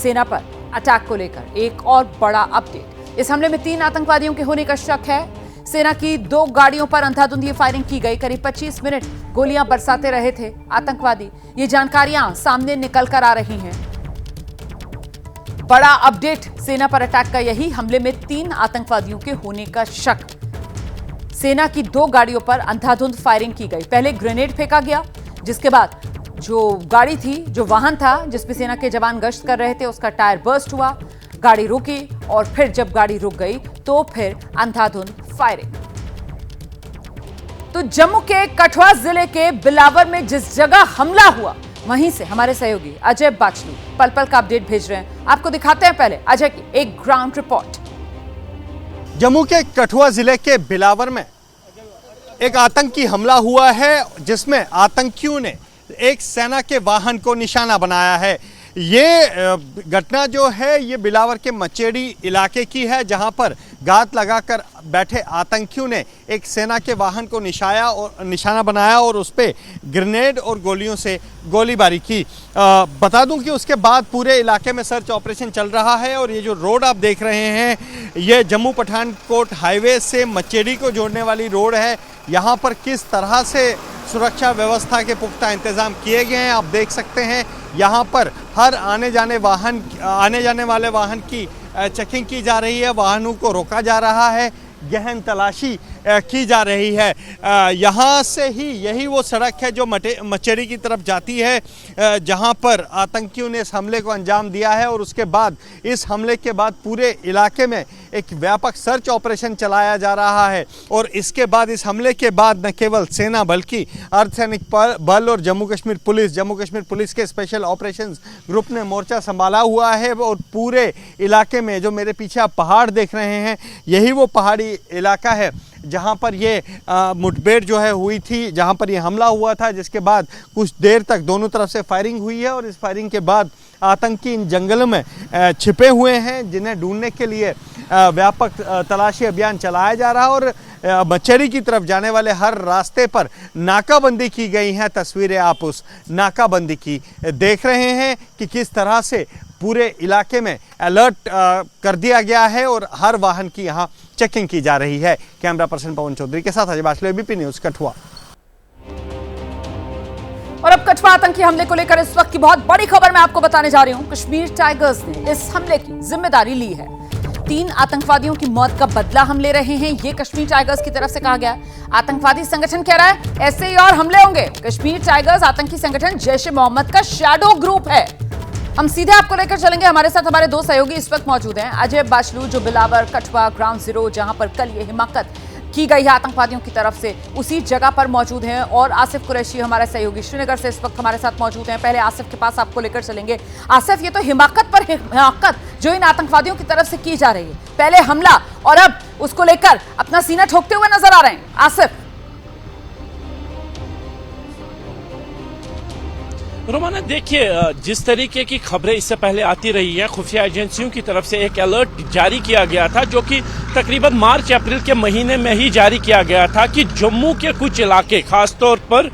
सेना पर अटैक को लेकर एक और बड़ा अपडेट। इस हमले में 3 आतंकवादियों के होने का शक है। सेना की 2 गाड़ियों पर अंधाधुंध ये फायरिंग की गई। करीब 25 मिनट गोलियां बरसाते रहे थे आतंकवादी। ये जानकारियां सामने निकल कर आ रही हैं। बड़ा अपडेट सेना पर अटैक का यही, हमले में 3 आतंकवादियों के होने का शक। सेना की 2 गाड़ियों पर अंधाधुंध फायरिंग की गई। पहले ग्रेनेड फेंका गया, जिसके बाद जो गाड़ी थी, जो वाहन था जिस पे सेना के जवान गश्त कर रहे थे, उसका टायर बर्स्ट हुआ, गाड़ी रुकी और फिर जब गाड़ी रुक गई तो फिर अंधाधुंध फायरिंग। तो जम्मू के कठुआ जिले के बिलावर में जिस जगह हमला हुआ, वहीं से हमारे सहयोगी अजय बाचलू पल पल का अपडेट भेज रहे हैं। आपको दिखाते हैं पहले अजय की एक ग्राउंड रिपोर्ट। जम्मू के कठुआ जिले के बिलावर में एक आतंकी हमला हुआ है, जिसमें आतंकियों ने एक सेना के वाहन को निशाना बनाया है। ये घटना जो है ये बिलावर के मचेड़ी इलाके की है, जहां पर घात लगाकर बैठे आतंकियों ने एक सेना के वाहन को निशाना बनाया और उस पर ग्रेनेड और गोलियों से गोलीबारी की। बता दूं कि उसके बाद पूरे इलाके में सर्च ऑपरेशन चल रहा है और ये जो रोड आप देख रहे हैं ये जम्मू पठानकोट हाईवे से मचेड़ी को जोड़ने वाली रोड है। यहाँ पर किस तरह से सुरक्षा व्यवस्था के पुख्ता इंतजाम किए गए हैं आप देख सकते हैं। यहाँ पर हर आने जाने वाले वाहन की चेकिंग की जा रही है, वाहनों को रोका जा रहा है, गहन तलाशी की जा रही है। यहाँ से ही यही वो सड़क है जो मचेड़ी की तरफ जाती है, जहाँ पर आतंकियों ने इस हमले को अंजाम दिया है। और उसके बाद इस हमले के बाद पूरे इलाके में एक व्यापक सर्च ऑपरेशन चलाया जा रहा है। और इसके बाद इस हमले के बाद न केवल सेना बल्कि अर्धसैनिक बल और जम्मू कश्मीर पुलिस के स्पेशल ऑपरेशंस ग्रुप ने मोर्चा संभाला हुआ है। और पूरे इलाके में जो मेरे पीछे आप पहाड़ देख रहे हैं, यही वो पहाड़ी इलाका है जहां पर ये मुठभेड़ जो है हुई थी, जहां पर ये हमला हुआ था, जिसके बाद कुछ देर तक दोनों तरफ से फायरिंग हुई है। और इस फायरिंग के बाद आतंकी इन जंगलों में छिपे हुए हैं, जिन्हें ढूंढने के लिए व्यापक तलाशी अभियान चलाया जा रहा है। और मचेड़ी की तरफ जाने वाले हर रास्ते पर नाकाबंदी की गई है। तस्वीरें आप उस नाकाबंदी की देख रहे हैं कि किस तरह से पूरे इलाके में अलर्ट कर दिया गया है और हर वाहन की यहाँ चेकिंग की जा रही है। कैमरा पर्सन पवन चौधरी के साथ अजय बाचलू, एबीपी न्यूज कठुआ। और अब कठुआ आतंकी हमले को लेकर इस वक्त की बहुत बड़ी खबर मैं आपको बताने जा रही हूं। कश्मीर टाइगर्स ने इस हमले की जिम्मेदारी ली है। 3 आतंकवादियों की मौत का बदला हम ले रहे हैं, ये कश्मीर टाइगर्स की तरफ से कहा गया। आतंकवादी संगठन कह रहा है ऐसे ही और हमले होंगे। कश्मीर टाइगर्स आतंकी संगठन जैश-ए-मोहम्मद का शैडो ग्रुप है। हम सीधे आपको लेकर चलेंगे। हमारे साथ हमारे 2 सहयोगी इस वक्त मौजूद हैं। अजय बाचलू जो बिलावर कठुआ ग्राउंड जीरो, जहां पर कल ये हिमाकत की गई है आतंकवादियों की तरफ से, उसी जगह पर मौजूद हैं। और आसिफ कुरैशी हमारा सहयोगी श्रीनगर से इस वक्त हमारे साथ मौजूद हैं। पहले आसिफ के पास आपको लेकर चलेंगे। आसिफ, ये तो हिमाकत पर हिमाकत जो इन आतंकवादियों की तरफ से की जा रही है, पहले हमला और अब उसको लेकर अपना सीना ठोकते हुए नजर आ रहे हैं। आसिफ। रोमाना, देखिए, जिस तरीके की खबरें इससे पहले आती रही हैं, खुफिया एजेंसियों की तरफ से एक अलर्ट जारी किया गया था, जो कि तकरीबन मार्च अप्रैल के महीने में ही जारी किया गया था कि जम्मू के कुछ इलाके खासतौर पर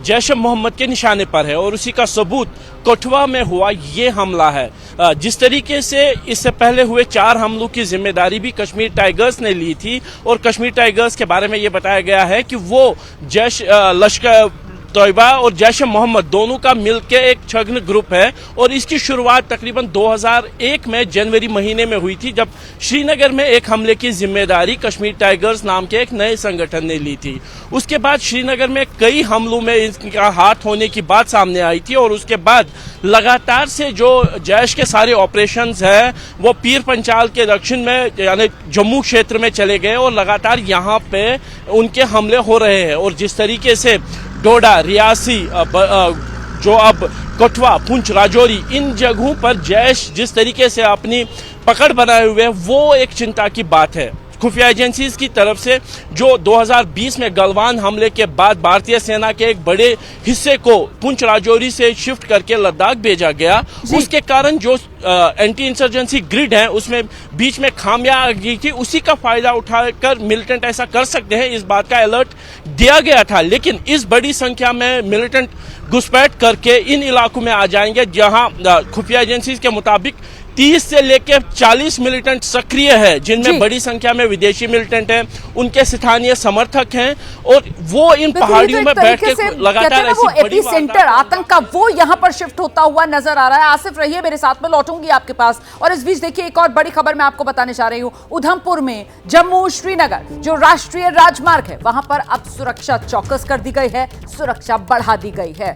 जैश-ए-मोहम्मद के निशाने पर है। और उसी का सबूत कठुआ में हुआ ये हमला है। जिस तरीके से इससे पहले हुए 4 हमलों की जिम्मेदारी भी कश्मीर टाइगर्स ने ली थी। और कश्मीर टाइगर्स के बारे में ये बताया गया है कि वो लश्कर तोयबा और जैश-ए-मोहम्मद दोनों का मिलकर एक छद्म ग्रुप है। और इसकी शुरुआत तकरीबन 2001 में जनवरी महीने में हुई थी, जब श्रीनगर में एक हमले की जिम्मेदारी कश्मीर टाइगर्स नाम के एक नए संगठन ने ली थी। उसके बाद श्रीनगर में कई हमलों में इनका हाथ होने की बात सामने आई थी। और उसके बाद लगातार से जो जैश के सारे ऑपरेशंस हैं वो पीर पंचाल के दक्षिण में यानी जम्मू क्षेत्र में चले गए और लगातार यहाँ पे उनके हमले हो रहे हैं। और जिस तरीके से डोडा, रियासी, जो अब कठुआ, पुंछ, राजौरी, इन जगहों पर जैश जिस तरीके से अपनी पकड़ बनाए हुए है, वो एक चिंता की बात है। खुफिया एजेंसीज की तरफ से जो 2020 में गलवान हमले के बाद भारतीय सेना के एक बड़े हिस्से को पुंछ राजौरी से शिफ्ट करके लद्दाख भेजा गया, उसके कारण जो एंटी इंसर्जेंसी ग्रिड है उसमें बीच में खामियां आ गई थी। उसी का फायदा उठाकर मिलिटेंट ऐसा कर सकते हैं, इस बात का अलर्ट दिया गया था। लेकिन इस बड़ी संख्या में मिलिटेंट घुसपैठ करके इन इलाकों में आ जाएंगे जहां खुफिया एजेंसीज के मुताबिक 30 से लेकर 40 मिलिटेंट सक्रिय है, जिनमें बड़ी संख्या में विदेशी मिलिटेंट हैं, उनके स्थानीय समर्थक हैं और वो इन पहाड़ियों में बैठ के लगातार ऐसी बड़ी सेंटर आतंक का वो यहां पर शिफ्ट होता हुआ नजर आ रहा है। आसिफ रहिए मेरे साथ में, लौटूंगी आपके पास। और इस बीच देखिए एक और बड़ी खबर मैं आपको बताने जा रही हूं। उधमपुर में जम्मू श्रीनगर जो राष्ट्रीय राजमार्ग है वहां पर अब सुरक्षा चौकस कर दी गई है, सुरक्षा बढ़ा दी गई है।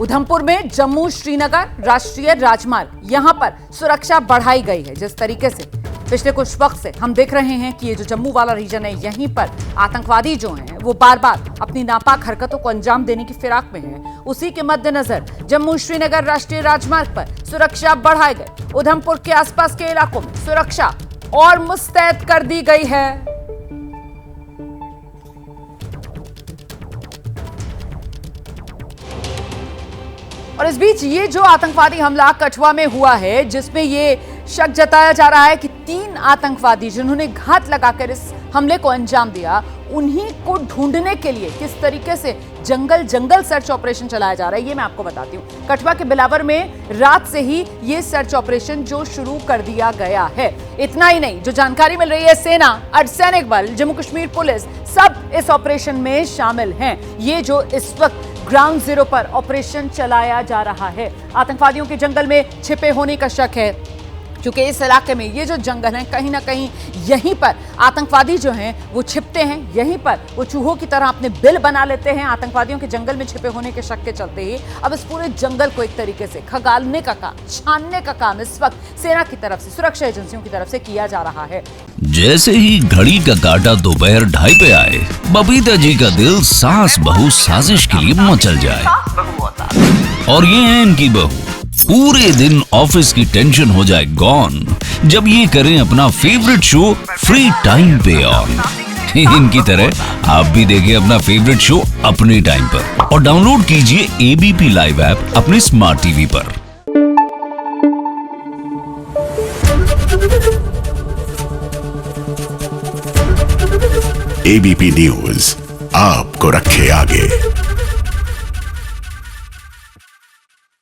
उधमपुर में जम्मू श्रीनगर राष्ट्रीय राजमार्ग यहां पर सुरक्षा बढ़ाई गई है। जिस तरीके से पिछले कुछ वक्त से हम देख रहे हैं कि ये जो जम्मू वाला रीजन है, यहीं पर आतंकवादी जो हैं वो बार बार अपनी नापाक हरकतों को अंजाम देने की फिराक में हैं। उसी के मद्देनजर जम्मू श्रीनगर राष्ट्रीय राजमार्ग पर सुरक्षा बढ़ाई गई। उधमपुर के आसपास के इलाकों में सुरक्षा और मुस्तैद कर दी गई है। और इस बीच ये जो आतंकवादी हमला कठुआ में हुआ है, जिसमें ये शक जताया जा रहा है कि 3 आतंकवादी जिन्होंने घात लगाकर इस हमले को अंजाम दिया, उन्हीं को ढूंढने के लिए किस तरीके से जंगल सर्च ऑपरेशन चलाया जा रहा है, ये मैं आपको बताती हूँ। कठुआ के बिलावर में रात से ही ये सर्च ऑपरेशन जो शुरू कर दिया गया है। इतना ही नहीं, जो जानकारी मिल रही है, सेना, अर्धसैनिक बल, जम्मू कश्मीर पुलिस सब इस ऑपरेशन में शामिल हैं। ये जो इस वक्त ग्राउंड जीरो पर ऑपरेशन चलाया जा रहा है, आतंकवादियों के जंगल में छिपे होने का शक है, क्योंकि इस इलाके में ये जो जंगल है कहीं ना कहीं यहीं पर आतंकवादी जो हैं वो छिपते हैं, यहीं पर वो चूहों की तरह अपने बिल बना लेते हैं। आतंकवादियों के जंगल में छिपे होने के शक के चलते ही अब इस पूरे जंगल को एक तरीके से खंगालने का काम, छानने का काम इस वक्त सेना की तरफ से, सुरक्षा एजेंसियों की तरफ से किया जा रहा है। जैसे ही घड़ी का काटा दोपहर 2:30 पे आए, बबीता जी का दिल सास बहू साजिश के लिए मचल जाए। और ये है इनकी बहू, पूरे दिन ऑफिस की टेंशन हो जाए गॉन जब ये करें अपना फेवरेट शो फ्री टाइम पे ऑन। इनकी तरह आप भी देखिए अपना फेवरेट शो अपने टाइम पर और डाउनलोड कीजिए एबीपी लाइव ऐप अपने स्मार्ट टीवी पर। एबीपी न्यूज आपको रखे आगे।